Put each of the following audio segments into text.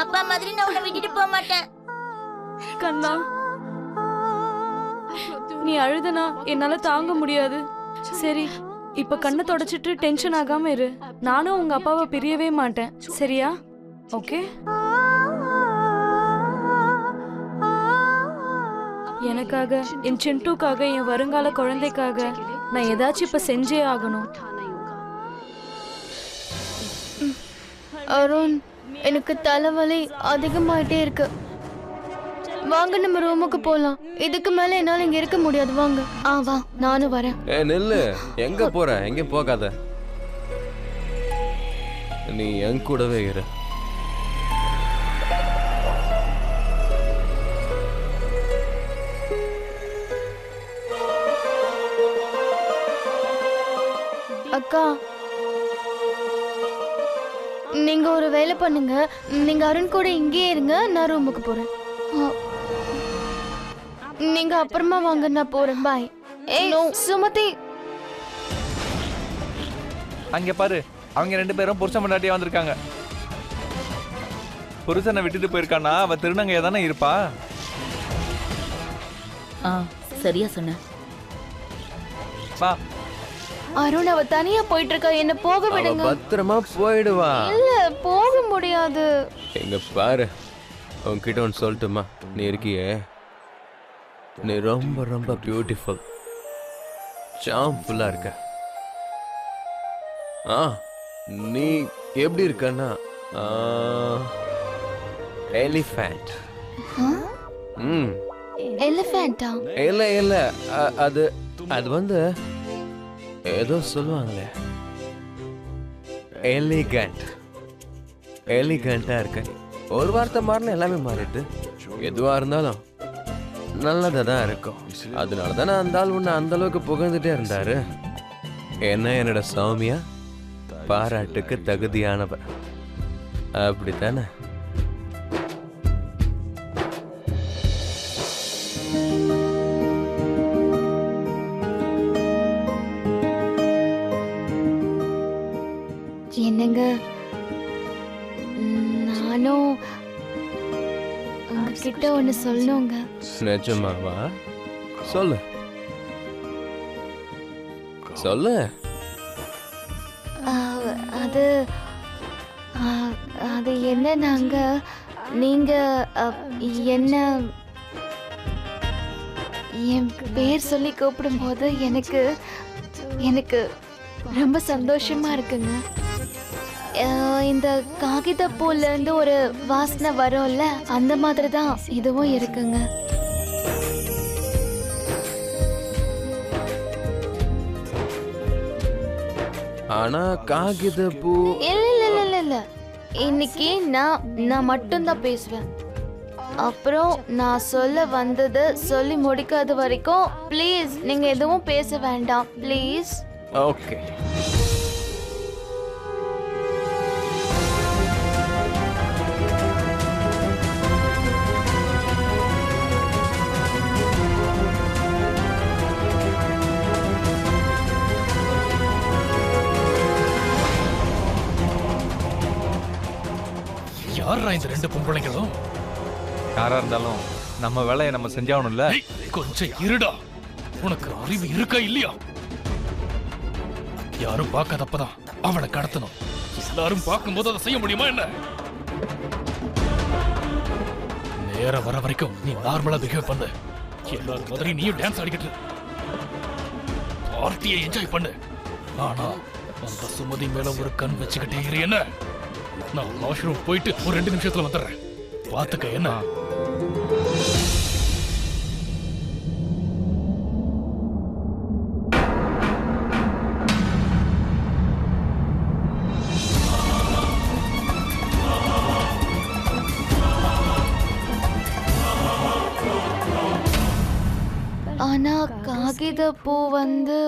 அப்பா மாதிரி நான் உன்னை விட்டுட்டு போக மாட்டேன். கண்ணா, நீ அழுதனா என்னால தாங்க முடியாது. சரி, இப்ப கண்ணை தொடச்சிட்டு டென்ஷன் ஆகாம இரு. நானும் உங்க அப்பாவை பிரியவே மாட்டேன், சரியா? ஓகே? எனக்காக, என் சிண்டுக்காக, என் வருங்கால குழந்தைக்காக நான் ஏதாச்சும் இப்ப செஞ்சே ஆகணும். அருண், எனக்கு தலைவலி அதிகமாயிட்டே இருக்கு. வாங்க நம்ம ரூமுக்கு போலாம். இதுக்கு மேல என்னால இங்க இருக்க முடியாது. வாங்க. வா, நானும் வரேன். நில்லு. எங்க போற? எங்க போகாத. நீ என் கூடவே இரு. அக்கா, நீங்க ஒரு வேலை பண்ணுங்க. நீங்க அருண் கூட இங்கேயே இருங்க, நான் ரூமுக்கு போறேன். நீங்க அப்புறமா வாங்க, நான் போறேன். பாய். ஏய் சுமதி, அங்க பாரு, அவங்க 2 பேரும் புருஷன் முன்னாடியே வந்திருக்காங்க. புருஷனை விட்டுட்டு போயிருக்கானா? அவ திருநங்கையா தானே இருப்பா. சரியா சொன்ன. வா. அருண், அவ தனியா போயிட்டு இருக்கா, என்ன போக விடுங்க. பத்திரமா போயிடுவா. இல்ல, போக முடியாது. எங்க பாரு, உன்கிட்ட ஒன்று சொல்லட்டுமா? நீ இருக்கியே, நீ ரொம்ப ரொம்ப பியூட்டிஃபுல், சாம்ஃபுல்லா இருக்க. நீ எப்படி இருக்கன்னா எலிஃபண்ட். எலிஃபண்டா? இல்ல இல்ல, அது அது வந்து ஏதோ சொல்லுவாங்களே, எலிகண்ட். எலிகண்டா இருக்க. ஒரு வார்த்தை மாறினா எல்லாமே மாறிடுது. எதுவா இருந்தாலும் நல்லதா தான் இருக்கும். அதனால தானே அந்த ஆள் உன்னை அந்த அளவுக்கு புகழ்ந்துட்டே இருந்தாரு. என்ன என்னோட சௌமியா பாராட்டுக்கு தகுதியானவ, அப்படித்தானே? என்னங்க, நானும் உங்ககிட்ட ஒண்ணு சொல்லணுங்க. நிஜமாவா? சொல்லு சொல்லு. அது அது என்னன்னாங்க, நீங்க என்ன என் பேர் சொல்லி கூப்பிடும்போது எனக்கு எனக்கு ரொம்ப சந்தோஷமா இருக்குங்க. இந்த காகித பூல இருந்து ஒரு வாசனை வரும்ல, அந்த மாதிரி தான் இதுவும் இருக்குங்க. ஆனா காகித பூ இல்ல இல்ல இல்ல இல்ல, இன்னைக்கு நான் மட்டும்தான் பேசுவேன். அப்புறம் நான் சொல்ல வந்தது சொல்லி முடிக்காத வரைக்கும் ப்ளீஸ் நீங்க எதுவும் பேச வேண்டாம், ப்ளீஸ். ஓகே. யாரா இந்த 2 பொம்பளைங்களும்? யாரா இருந்தாலும் நம்ம வேலையை நம்ம செஞ்சாகணும்ல. கொஞ்சம் இருடா. உனக்கு அறிவு இருக்கா இல்லையா? யாரும் பார்க்காதப்பதான் அவளை கடத்தணும். எல்லாரும் பார்க்கும்போது அதை செய்ய முடியுமா என்ன? நேரம் வர வரைக்கும் நீ நார்மலா பிஹேவ் பண்ணு. எல்லாரும் மாதிரி நீயும் டான்ஸ் ஆடிக்கிட்டு பார்ட்டியை என்ஜாய் பண்ணு. ஆனா அந்த சுமதி மேல ஒரு கண் வச்சுக்கிட்டே இரு. என்ன? நான் வாஷ்ரூம் போயிட்டு ஒரு 2 நிமிஷத்துல வந்துடுறேன். பாத்துக்க. என்ன? ஆனா காகித பூ வந்து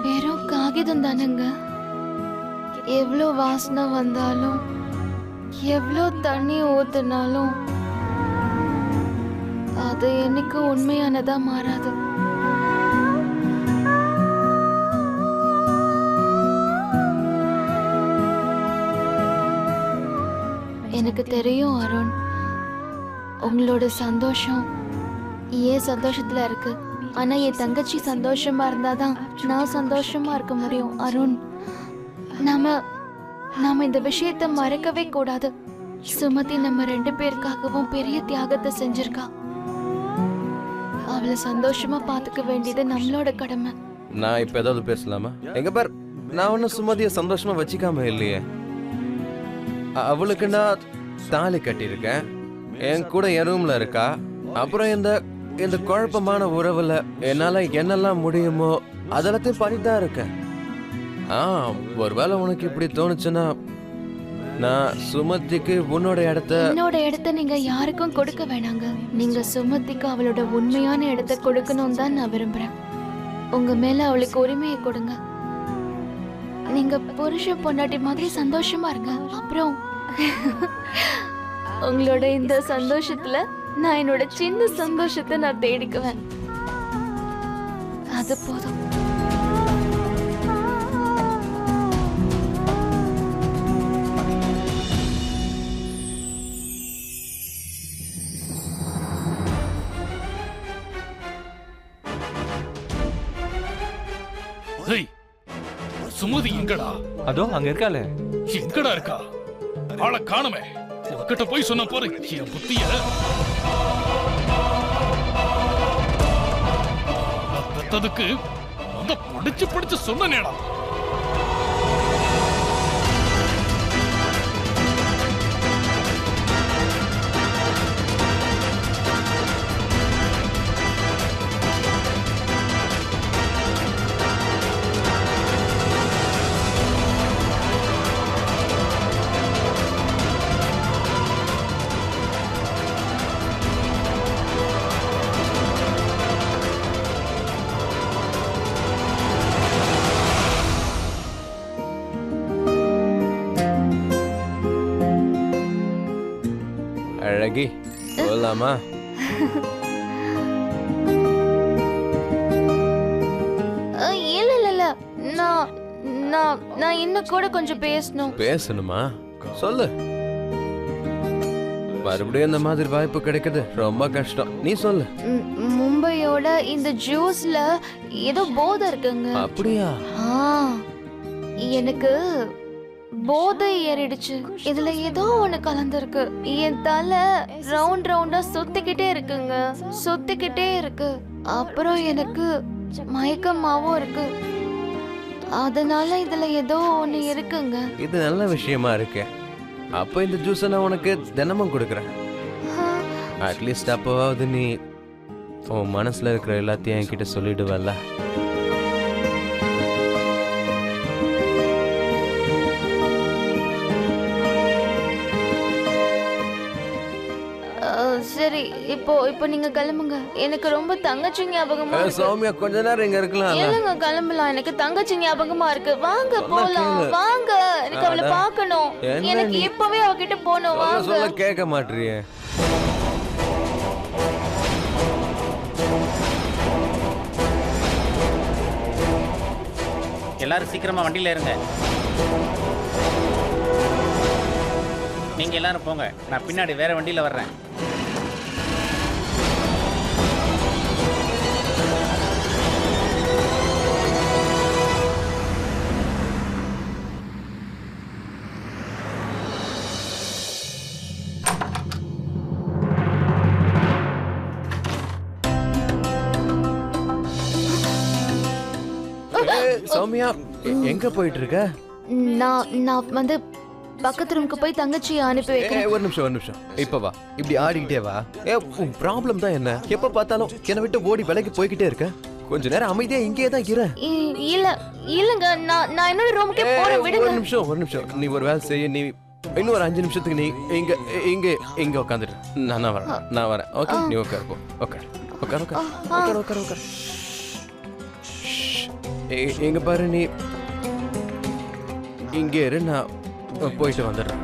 வெறும் காகிதம் தானங்க. எவ்வளோ வாசனை வந்தாலும் எவ்வளோ தண்ணி ஊத்துனாலும் அது என்னைக்கு உண்மையானதா மாறாது. எனக்கு தெரியும் அருண், உங்களோட சந்தோஷம் ஏன் சந்தோஷத்துல இருக்கு. ஆனா என் தங்கச்சி சந்தோஷமா இருந்தாதான் நான் சந்தோஷமா இருக்க முடியும். அருண், நாம இந்த விஷயத்தை மறக்கவே கூடாது. சுமதி நம்ம 2 பேருக்காகவும் பெரிய தியாகத்தை செஞ்சிருக்கா. அவளை சந்தோஷமா பாத்துக்க வேண்டியது நம்மளோட கடமை. நான் இப்ப ஏதாவது பேசலாமா? எங்க பார், நான் ஒன்னும் சுமதியை சந்தோஷமா வச்சுக்காம இல்லையே. அவளுக்கு நான் தாலி கட்டியிருக்கேன், என் கூட என் ரூம்ல இருக்கா. அப்புறம் இந்த குழப்பமான உறவுல என்னால என்னெல்லாம் முடியுமோ அதெல்லாத்தையும் பண்ணிதான் இருக்கேன். ஒருவேளை உனக்கு இப்படி தோணுச்சுன்னா நான் சுமதிக்கு என்னோட இடத்த நீங்க யாருக்கும் கொடுக்க வேணாங்க. நீங்க சுமதிக்கு அவளோட உண்மையான இடத்த கொடுக்கணும் தான் நான் விரும்புறேன். உங்க மேல அவளுக்கு உரிமையை கொடுங்க. நீங்க புருஷ பொண்டாட்டி மாதிரி சந்தோஷமா இருங்க. அப்புறம் உங்களோட இந்த சந்தோஷத்துல நான் என்னோட சின்ன சந்தோஷத்தை நான் தேடிக்குவேன். அது போதும். சுமதி எங்கடா? அதோ அங்க இருக்காளே. எங்கடா இருக்கா? ஆளை காணுமே. உன்கிட்ட போய் சொன்ன பாரு என் புத்திய. பெத்ததுக்கு படிச்சு சொன்னேடா. அழகி, போலாமா? இல்ல நான் இன்னும் கூட கொஞ்சம் பேசணுமா? சொல்லு. மறுபடியும் இந்த மாதிரி வாய்ப்பு கிடைக்கிறது ரொம்ப கஷ்டம். நீ சொல்லு. மும்பையோட இந்த ஜூஸ்ல ஏதோ போதை இருக்குங்க. அப்படியா? எனக்கு போதை ஏறிடுச்சு. இதுல ஏதோ ஒண்ணு கலந்துருக்கு. என் தலை ரவுண்டா சுத்திக்கிட்டே இருக்கு. அப்புறம் எனக்கு மயக்கமாவும் இருக்கு. அதனால இதுல ஏதோ ஒண்ணு இருக்குங்க. இது நல்ல விஷயமா இருக்கு. அப்ப இந்த ஜூஸ் நான் உனக்கு தினமும் கொடுக்கறேன். அட்லீஸ்ட் அப்பவாவது நீ உன் மனசுல இருக்கிற எல்லாத்தையும் என்கிட்ட சொல்லிடுவல்ல. சரி, இப்போ நீங்க கிளம்புங்க. எனக்கு ரொம்ப தங்கச்சி ஞாபகமா இருக்கு. சௌமியா, கொஞ்ச நேரம் இங்க இருக்கலாம். இல்லங்க, கிளம்பலாம். எனக்கு தங்கச்சி ஞாபகமா இருக்கு. வாங்க போலாம். வாங்க, எனக்கு அவளை பார்க்கணும். எனக்கு இப்பவே அவகிட்ட போகணும். வாங்க. சொல்ல கேட்க மாட்டறியே. எல்லாரும் சீக்கிரமா வண்டியில இருங்க. நீங்க எல்லாரும் போங்க, நான் பின்னாடி வேற வண்டியில வர்றேன். சௌமியா, எங்க போயிட்டு இருக்க? நான் வந்து பக்கத்து ரூமுக்கு போய் தங்கச்சியை அனுப்பி வைக்கிறேன். ஒரு நிமிஷம். இப்ப வா, இப்படி ஆடிக்கிட்டே வா. உன் ப்ராப்ளம் தான் என்ன? எப்ப பார்த்தாலும் என்னை விட்டு ஓடி விலைக்கு போய்கிட்டே இருக்க. கொஞ்ச நேரம் அமைதியா இங்கேயே தான் இரு. இல்லங்க, நான் என்னோட ரூமுக்கே போறேன். விடுங்க. ஒரு நிமிஷம். நீ ஒரு வேலை செய்ய. நீ இன்னும் ஒரு 5 நிமிஷத்துக்கு நீ இங்க உட்காந்துட்டு. நான் வரேன். ஓகே, நீ உட்கார். உட்கார். எங்க பாரு, நீ இங்கே இரு, நான் போயிட்டு வந்துடுறேன்.